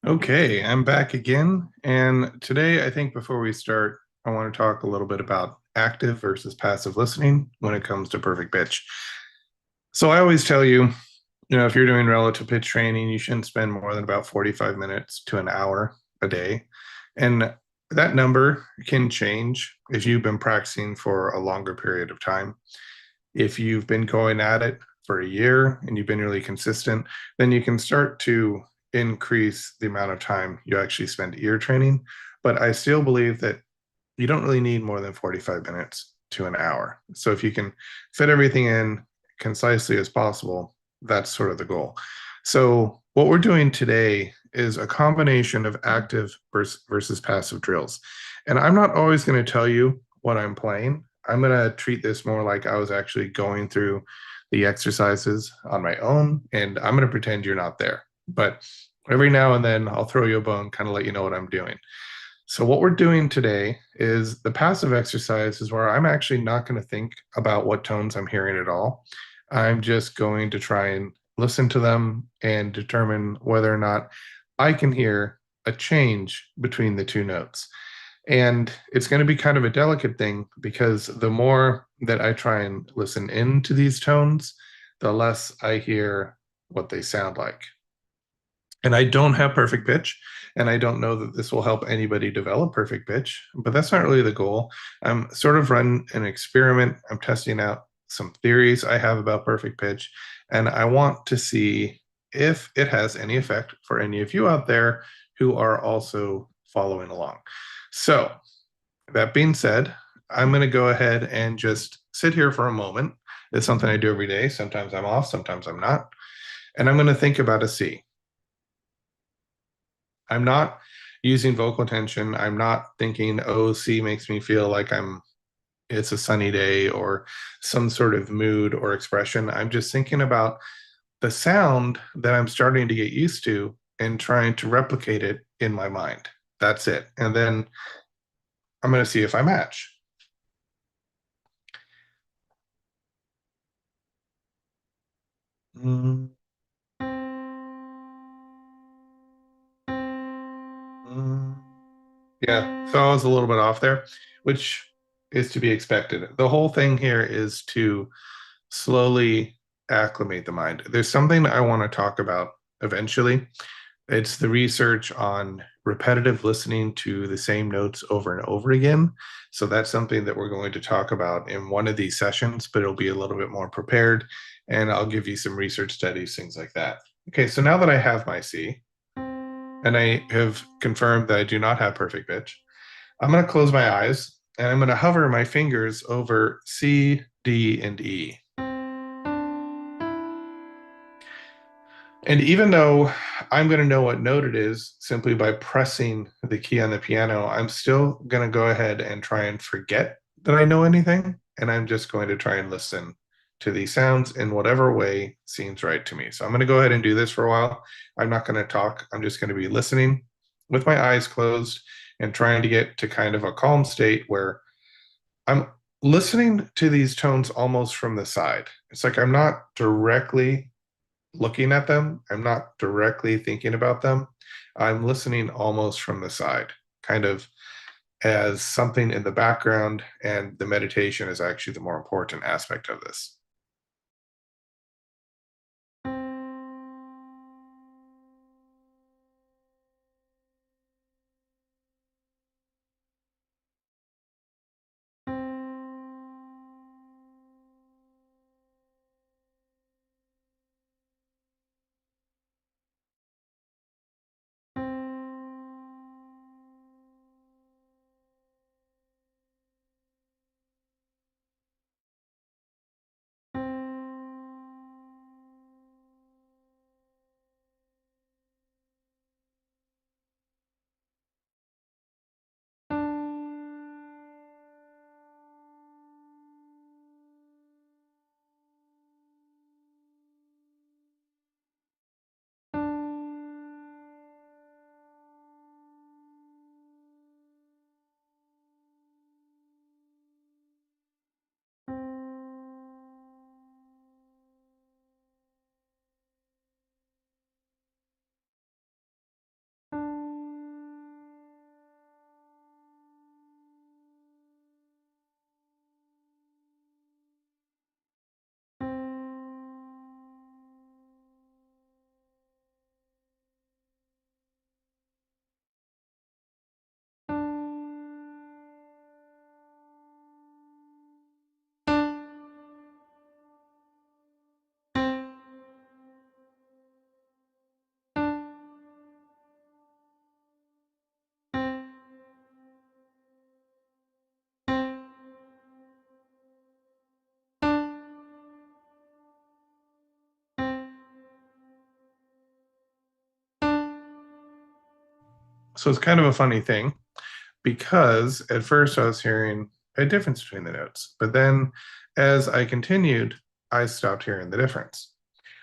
Okay, I'm back again. And today, I think before we start, I want to talk a little bit about active versus passive listening when it comes to perfect pitch. So I always tell you, if you're doing relative pitch training, you shouldn't spend more than about 45 minutes to an hour a day. And that number can change if you've been practicing for a longer period of time. If you've been going at it for a year and you've been really consistent, then you can start to increase the amount of time you actually spend ear training. But I still believe that you don't really need more than 45 minutes to an hour. So if you can fit everything in concisely as possible, that's sort of the goal. So what we're doing today is a combination of active versus passive drills. And I'm not always going to tell you what I'm playing. I'm going to treat this more like I was actually going through the exercises on my own, and I'm going to pretend you're not there. But every now and then I'll throw you a bone, kind of let you know what I'm doing. So, what we're doing today is the passive exercise is where I'm actually not going to think about what tones I'm hearing at all. I'm just going to try and listen to them and determine whether or not I can hear a change between the two notes. And it's going to be kind of a delicate thing because the more that I try and listen into these tones, the less I hear what they sound like. And I don't have perfect pitch, and I don't know that this will help anybody develop perfect pitch, but that's not really the goal. I'm sort of running an experiment. I'm testing out some theories I have about perfect pitch, and I want to see if it has any effect for any of you out there who are also following along. So, that being said, I'm going to go ahead and just sit here for a moment. It's something I do every day. Sometimes I'm off, sometimes I'm not. And I'm going to think about a C. I'm not using vocal tension. I'm not thinking, oh, C makes me feel like it's a sunny day or some sort of mood or expression. I'm just thinking about the sound that I'm starting to get used to and trying to replicate it in my mind. That's it. And then I'm going to see if I match. Mm, mm. Yeah, so I was a little bit off there, which is to be expected. The whole thing here is to slowly acclimate the mind. There's something I want to talk about eventually. It's the research on repetitive listening to the same notes over and over again. So that's something that we're going to talk about in one of these sessions, but it'll be a little bit more prepared. And I'll give you some research studies, things like that. Okay, so now that I have my C and I have confirmed that I do not have perfect pitch, I'm going to close my eyes and I'm going to hover my fingers over C, D, and E. And even though I'm going to know what note it is simply by pressing the key on the piano, I'm still going to go ahead and try and forget that I know anything. And I'm just going to try and listen to these sounds in whatever way seems right to me. So I'm going to go ahead and do this for a while. I'm not going to talk. I'm just going to be listening with my eyes closed and trying to get to kind of a calm state where I'm listening to these tones almost from the side. It's like I'm not directly looking at them. I'm not directly thinking about them. I'm listening almost from the side, kind of as something in the background, and the meditation is actually the more important aspect of this. So it's kind of a funny thing because at first I was hearing a difference between the notes, but then as I continued, I stopped hearing the difference.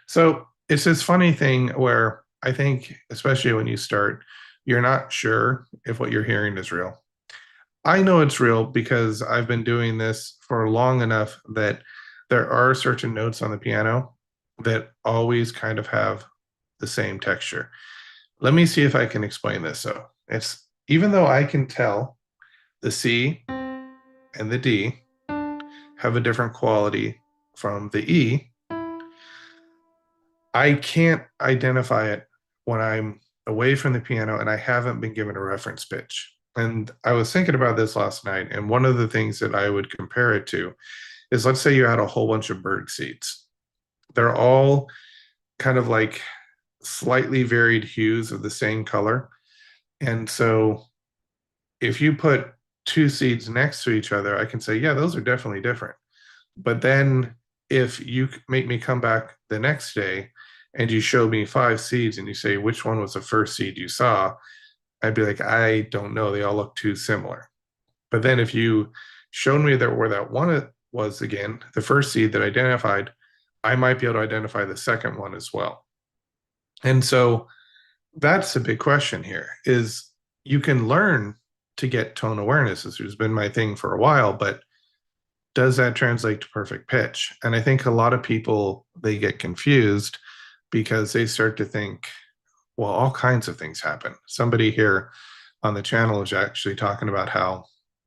So it's this funny thing where I think, especially when you start, you're not sure if what you're hearing is real. I know it's real because I've been doing this for long enough that there are certain notes on the piano that always kind of have the same texture. Let me see if I can explain this. So it's even though I can tell the C and the D have a different quality from the E, I can't identify it when I'm away from the piano and I haven't been given a reference pitch. And I was thinking about this last night, and one of the things that I would compare it to is, let's say you had a whole bunch of bird seeds. They're all kind of like slightly varied hues of the same color. And so if you put two seeds next to each other, I can say, yeah, those are definitely different. But then if you make me come back the next day and you show me five seeds and you say, which one was the first seed you saw? I'd be like, I don't know. They all look too similar. But then if you showed me that where that one was again, the first seed that identified, I might be able to identify the second one as well. And so that's a big question here is you can learn to get tone awareness. This has been my thing for a while, but does that translate to perfect pitch? And I think a lot of people, they get confused because they start to think, well, all kinds of things happen. Somebody here on the channel is actually talking about how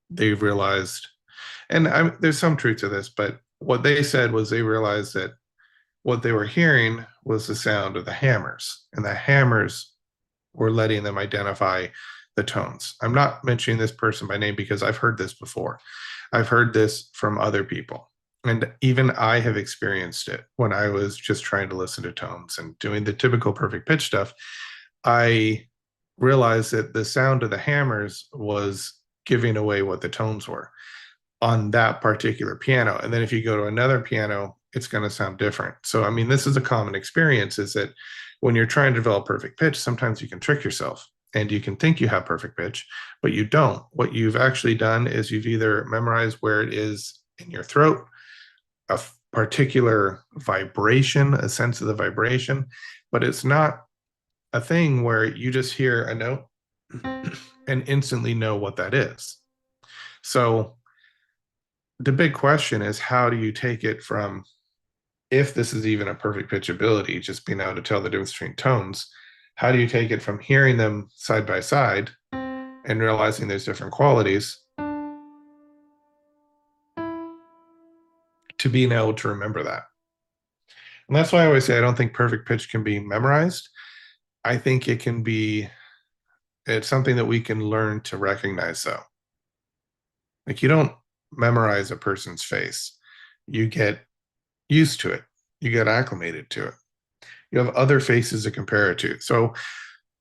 they realized, and there's some truth to this, but what they said was they realized that what they were hearing was the sound of the hammers, and the hammers were letting them identify the tones. I'm not mentioning this person by name because I've heard this before. I've heard this from other people. And even I have experienced it when I was just trying to listen to tones and doing the typical perfect pitch stuff. I realized that the sound of the hammers was giving away what the tones were on that particular piano. And then if you go to another piano, it's going to sound different. So, I mean, this is a common experience is that when you're trying to develop perfect pitch, sometimes you can trick yourself and you can think you have perfect pitch, but you don't. What you've actually done is you've either memorized where it is in your throat, a particular vibration, a sense of the vibration, but it's not a thing where you just hear a note and instantly know what that is. So the big question is, how do you take it from, if this is even a perfect pitch ability, just being able to tell the difference between tones, how do you take it from hearing them side by side and realizing there's different qualities to being able to remember that? And that's why I always say I don't think perfect pitch can be memorized. I think it's something that we can learn to recognize though. Like you don't memorize a person's face. You get used to it. You get acclimated to it. You have other faces to compare it to. So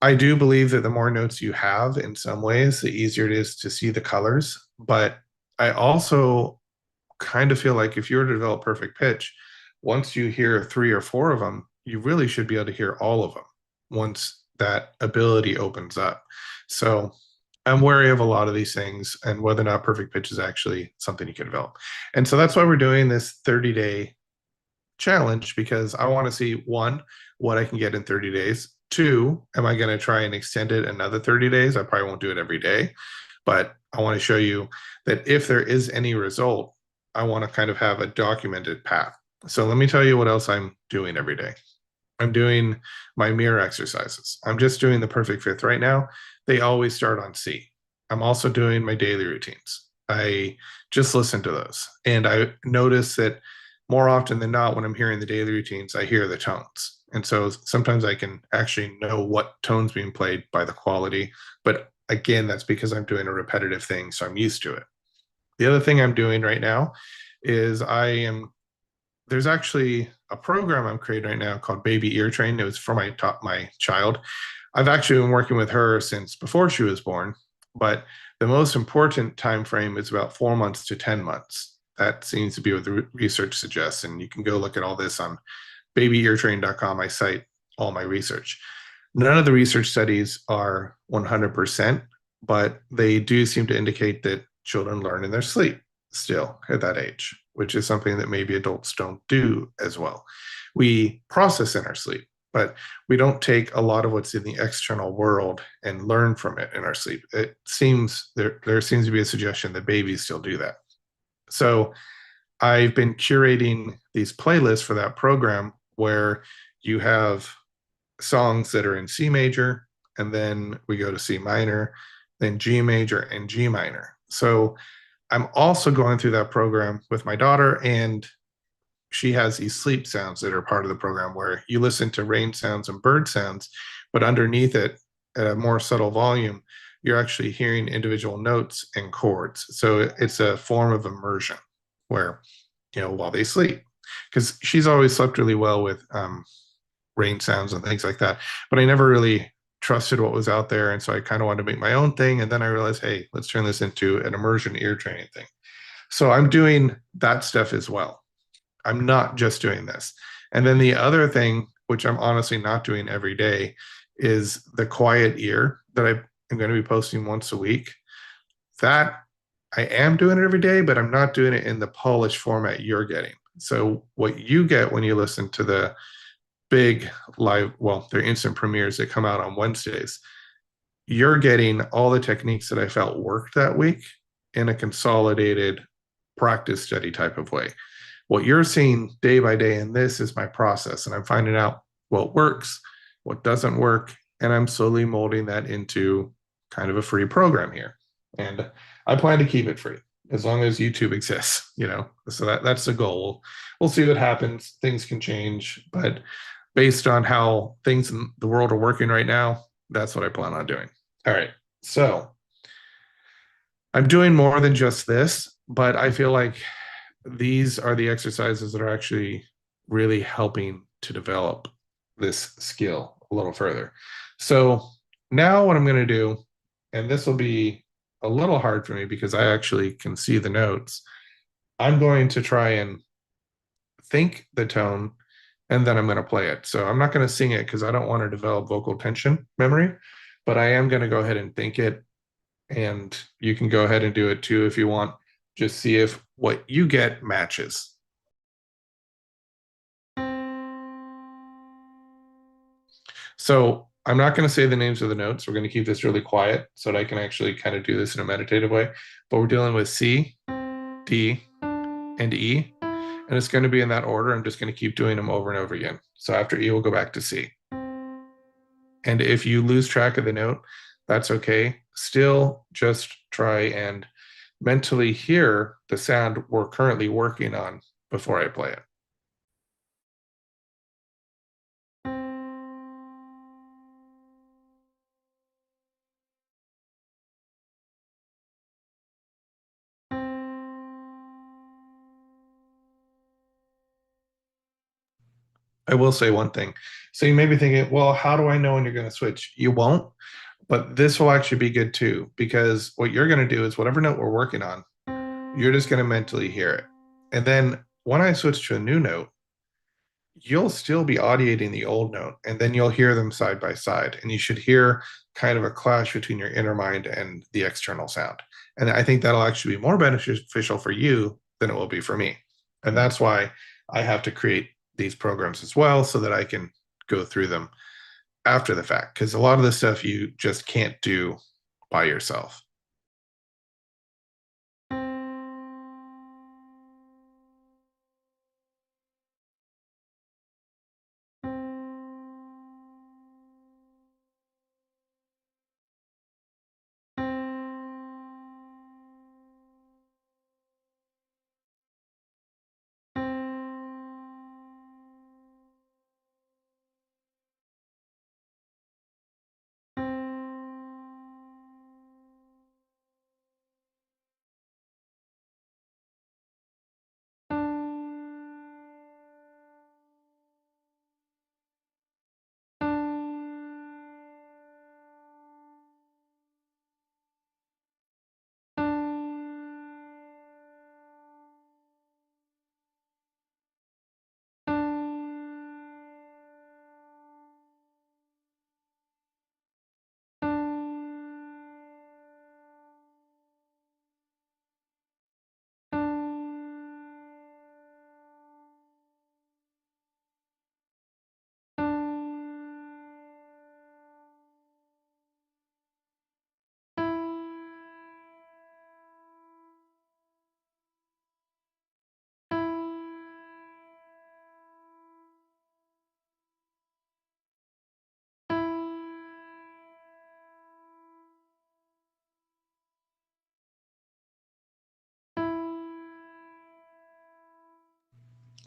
I do believe that the more notes you have in some ways, the easier it is to see the colors. But I also kind of feel like if you were to develop perfect pitch, once you hear three or four of them, you really should be able to hear all of them once that ability opens up. So I'm wary of a lot of these things and whether or not perfect pitch is actually something you can develop. And so that's why we're doing this 30-day challenge, because I want to see, one, what I can get in 30 days. Two, am I going to try and extend it another 30 days? I probably won't do it every day, but I want to show you that if there is any result, I want to kind of have a documented path. So let me tell you what else I'm doing every day. I'm doing my mirror exercises. I'm just doing the perfect fifth right now. They always start on C. I'm also doing my daily routines. I just listen to those. And I notice that more often than not, when I'm hearing the daily routines, I hear the tones. And so sometimes I can actually know what tone's being played by the quality. But again, that's because I'm doing a repetitive thing, so I'm used to it. The other thing I'm doing right now is there's actually a program I'm creating right now called Baby Ear Train. It was for my child. I've actually been working with her since before she was born, but the most important time frame is about 4 months to 10 months. That seems to be what the research suggests, and you can go look at all this on babyeartrain.com. I cite all my research. None of the research studies are 100%, but they do seem to indicate that children learn in their sleep still at that age, which is something that maybe adults don't do as well. We process in our sleep, but we don't take a lot of what's in the external world and learn from it in our sleep. It seems there seems to be a suggestion that babies still do that. So I've been curating these playlists for that program where you have songs that are in C major, and then we go to C minor, then G major and G minor. So I'm also going through that program with my daughter, and she has these sleep sounds that are part of the program where you listen to rain sounds and bird sounds, but underneath it, at a more subtle volume, you're actually hearing individual notes and chords. So it's a form of immersion where, while they sleep, because she's always slept really well with rain sounds and things like that. But I never really trusted what was out there. And so I kind of wanted to make my own thing. And then I realized, hey, let's turn this into an immersion ear training thing. So I'm doing that stuff as well. I'm not just doing this. And then the other thing, which I'm honestly not doing every day, is the quiet ear that I am going to be posting once a week. That I am doing it every day, but I'm not doing it in the polished format you're getting. So what you get when you listen to the big live, well, they're instant premieres that come out on Wednesdays, you're getting all the techniques that I felt worked that week in a consolidated practice study type of way. What you're seeing day by day in this is my process, and I'm finding out what works, what doesn't work, and I'm slowly molding that into kind of a free program here. And I plan to keep it free as long as YouTube exists. So that's the goal. We'll see what happens. Things can change, but based on how things in the world are working right now, that's what I plan on doing. All right. So I'm doing more than just this, but I feel like these are the exercises that are actually really helping to develop this skill a little further. So now what I'm going to do, and this will be a little hard for me because I actually can see the notes. I'm going to try and think the tone and then I'm going to play it. So I'm not going to sing it because I don't want to develop vocal tension memory, but I am going to go ahead and think it. And you can go ahead and do it too if you want. Just see if what you get matches. So I'm not going to say the names of the notes. We're going to keep this really quiet so that I can actually kind of do this in a meditative way. But we're dealing with C, D, and E. And it's going to be in that order. I'm just going to keep doing them over and over again. So after E, we'll go back to C. And if you lose track of the note, that's okay. Still, just try and mentally hear the sound we're currently working on before I play it. I will say one thing. So you may be thinking, well, how do I know when you're going to switch? You won't, but this will actually be good too, because what you're going to do is whatever note we're working on, you're just going to mentally hear it. And then when I switch to a new note, you'll still be audiating the old note, and then you'll hear them side by side. And you should hear kind of a clash between your inner mind and the external sound. And I think that'll actually be more beneficial for you than it will be for me. And that's why I have to create these programs as well so that I can go through them after the fact. Because a lot of the stuff you just can't do by yourself.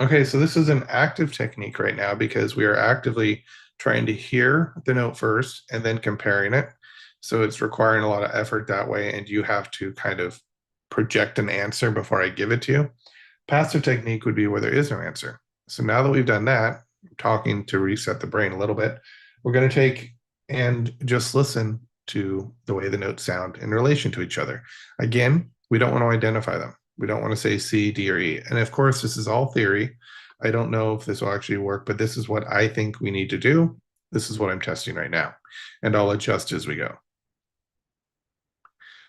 Okay, so this is an active technique right now because we are actively trying to hear the note first and then comparing it. So it's requiring a lot of effort that way, and you have to kind of project an answer before I give it to you. Passive technique would be where there is no answer. So now that we've done that, talking to reset the brain a little bit, we're going to take and just listen to the way the notes sound in relation to each other. Again, we don't want to identify them. We don't want to say C, D, or E. And of course, this is all theory. I don't know if this will actually work, but this is what I think we need to do. This is what I'm testing right now. And I'll adjust as we go.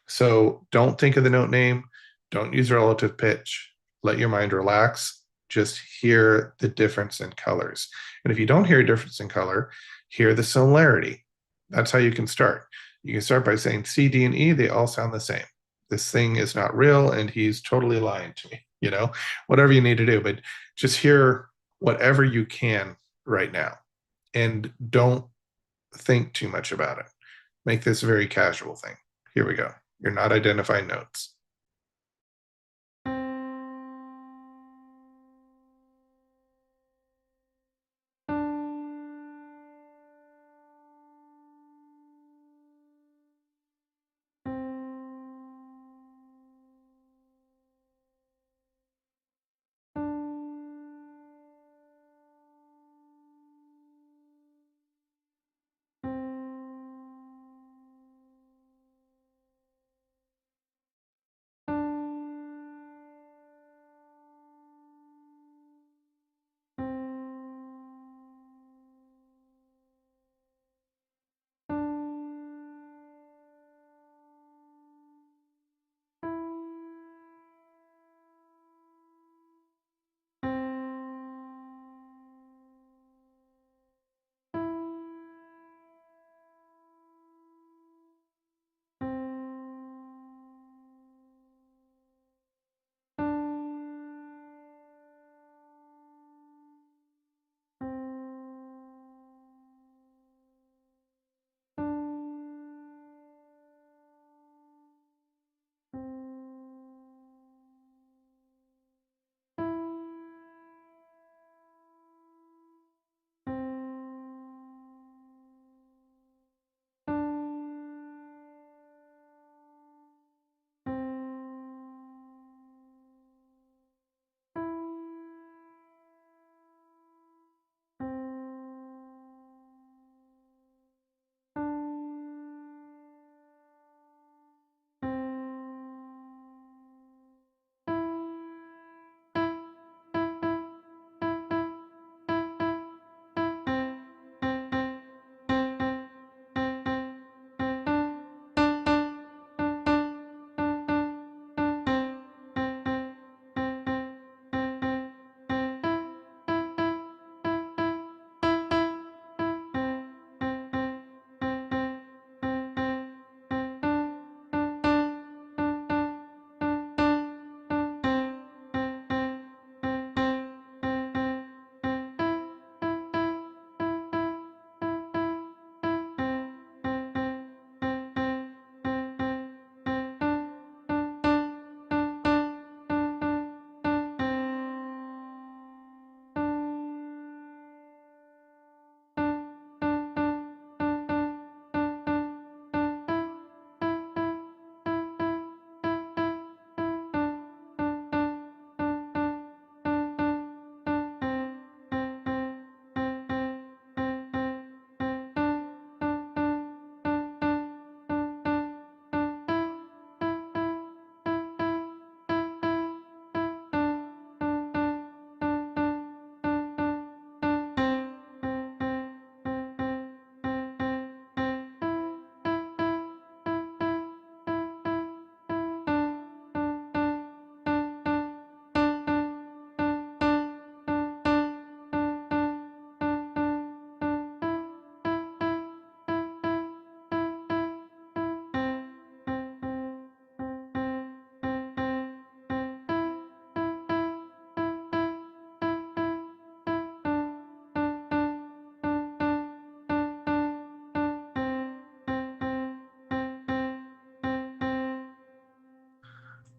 So don't think of the note name. Don't use relative pitch. Let your mind relax. Just hear the difference in colors. And if you don't hear a difference in color, hear the similarity. That's how you can start. You can start by saying C, D, and E, they all sound the same. This thing is not real and he's totally lying to me, whatever you need to do. But just hear whatever you can right now and don't think too much about it. Make this a very casual thing. Here we go. You're not identifying notes.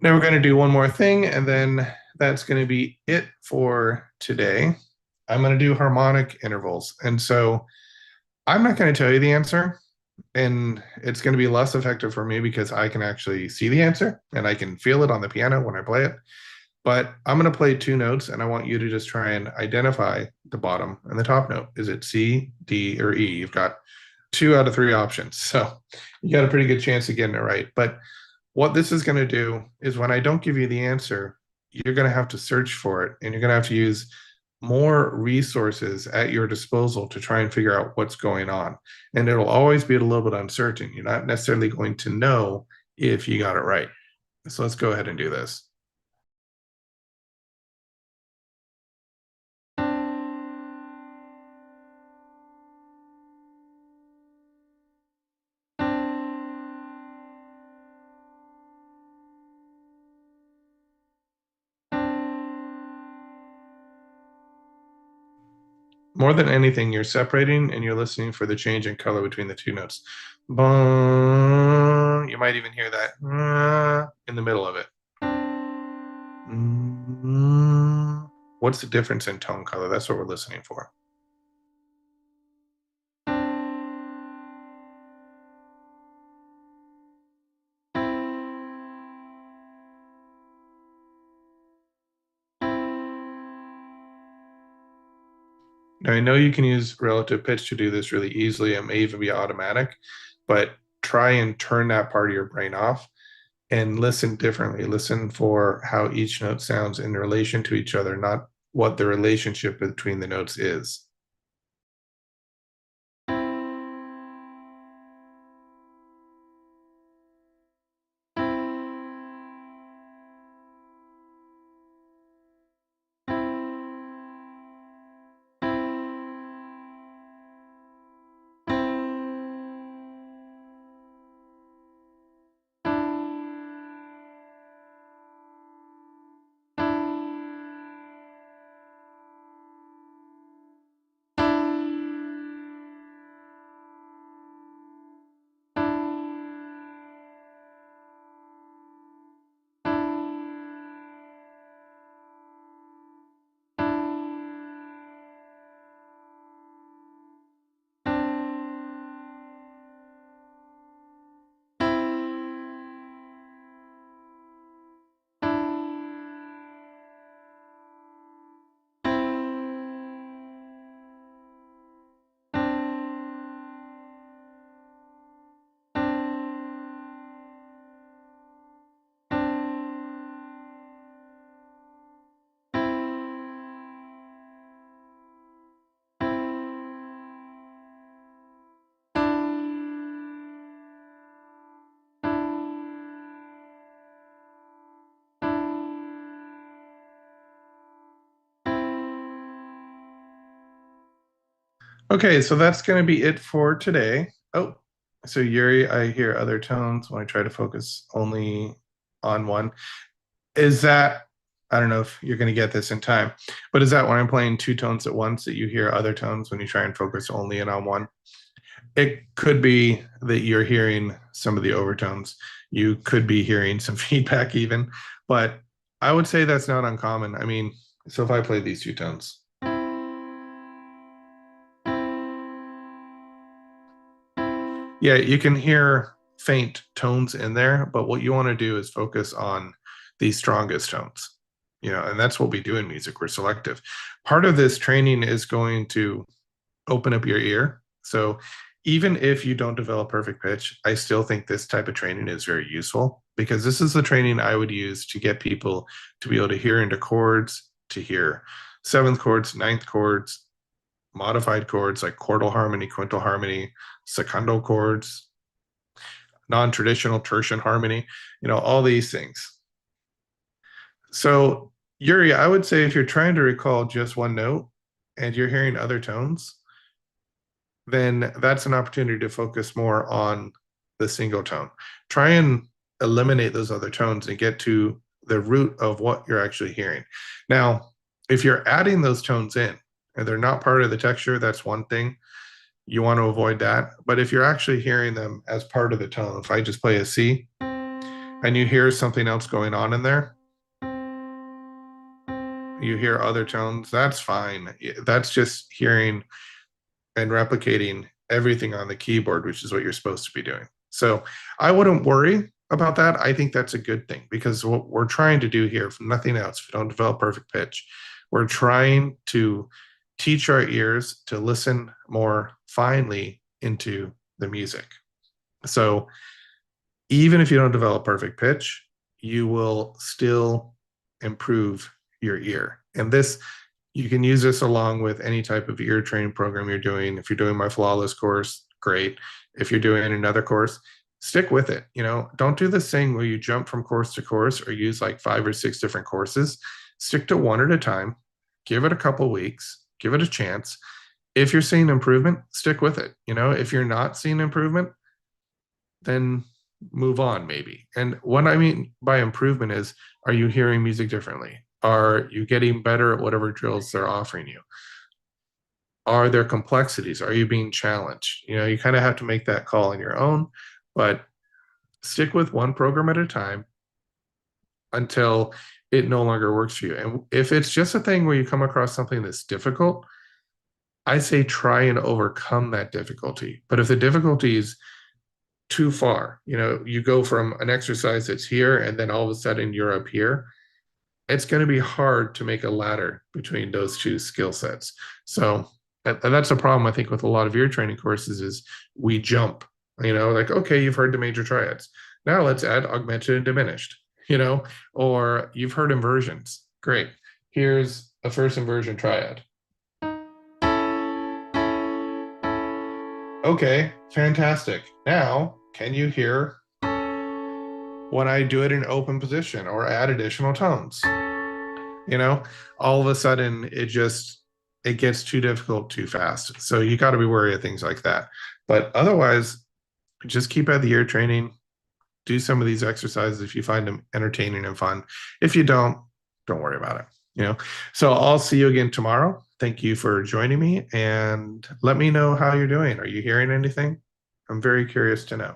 Now we're going to do one more thing, and then that's going to be it for today. I'm going to do harmonic intervals. And so I'm not going to tell you the answer. And it's going to be less effective for me because I can actually see the answer and I can feel it on the piano when I play it. But I'm going to play two notes and I want you to just try and identify the bottom and the top note. Is it C, D, or E? You've got 2 out of 3 options. So you got a pretty good chance of getting it right. But what this is going to do is when I don't give you the answer, you're going to have to search for it and you're going to have to use more resources at your disposal to try and figure out what's going on. And it'll always be a little bit uncertain. You're not necessarily going to know if you got it right. So let's go ahead and do this. More than anything, you're separating and you're listening for the change in color between the two notes. Boom. You might even hear that in the middle of it. What's the difference in tone color? That's what we're listening for. Now, I know you can use relative pitch to do this really easily. It may even be automatic, but try and turn that part of your brain off and listen differently. Listen for how each note sounds in relation to each other, not what the relationship between the notes is. Okay, so that's going to be it for today. Oh, so Yuri, I hear other tones when I try to focus only on one. Is that, I don't know if you're going to get this in time, but is that when I'm playing two tones at once that you hear other tones when you try and focus only in on one? It could be that you're hearing some of the overtones. You could be hearing some feedback even, but I would say that's not uncommon. I mean, so if I play these two tones, yeah, you can hear faint tones in there, but what you want to do is focus on the strongest tones. And that's what we do in music. We're selective. Part of this training is going to open up your ear. So even if you don't develop perfect pitch, I still think this type of training is very useful because this is the training I would use to get people to be able to hear into chords, to hear seventh chords, ninth chords, modified chords like chordal harmony, quintal harmony, secundal chords, non-traditional tertian harmony, all these things. So Yuri, I would say if you're trying to recall just one note and you're hearing other tones, then that's an opportunity to focus more on the single tone. Try and eliminate those other tones and get to the root of what you're actually hearing. Now, if you're adding those tones in and they're not part of the texture, that's one thing. You want to avoid that. But if you're actually hearing them as part of the tone, if I just play a C and you hear something else going on in there, You hear other tones, that's fine. That's just hearing and replicating everything on the keyboard, which is what you're supposed to be doing. So I wouldn't worry about that. I think that's a good thing because what we're trying to do here, if nothing else, if we don't develop perfect pitch, we're trying to teach our ears to listen more finely into the music. So even if you don't develop perfect pitch, you will still improve your ear. And this, you can use this along with any type of ear training program you're doing. If you're doing my flawless course, great. If you're doing another course, stick with it. Don't do this thing where you jump from course to course or use like 5 or 6 different courses. Stick to one at a time. Give it a couple weeks. Give it a chance. If you're seeing improvement, stick with it. If you're not seeing improvement, then move on maybe. And what I mean by improvement is, are you hearing music differently? Are you getting better at whatever drills they're offering you? Are there complexities? Are you being challenged? You kind of have to make that call on your own, but stick with one program at a time until it no longer works for you. And if it's just a thing where you come across something that's difficult, I say try and overcome that difficulty. But if the difficulty is too far, you go from an exercise that's here and then all of a sudden you're up here, it's going to be hard to make a ladder between those two skill sets. So that's a problem I think with a lot of ear training courses is we jump, like, okay, you've heard the major triads. Now let's add augmented and diminished, or you've heard inversions. Great. Here's a first inversion triad. Okay, fantastic. Now, can you hear when I do it in open position or add additional tones? All of a sudden it gets too difficult too fast. So you got to be wary of things like that. But otherwise, just keep at the ear training. Do some of these exercises if you find them entertaining and fun. If you don't worry about it. So I'll see you again tomorrow. Thank you for joining me and let me know how you're doing. Are you hearing anything? I'm very curious to know.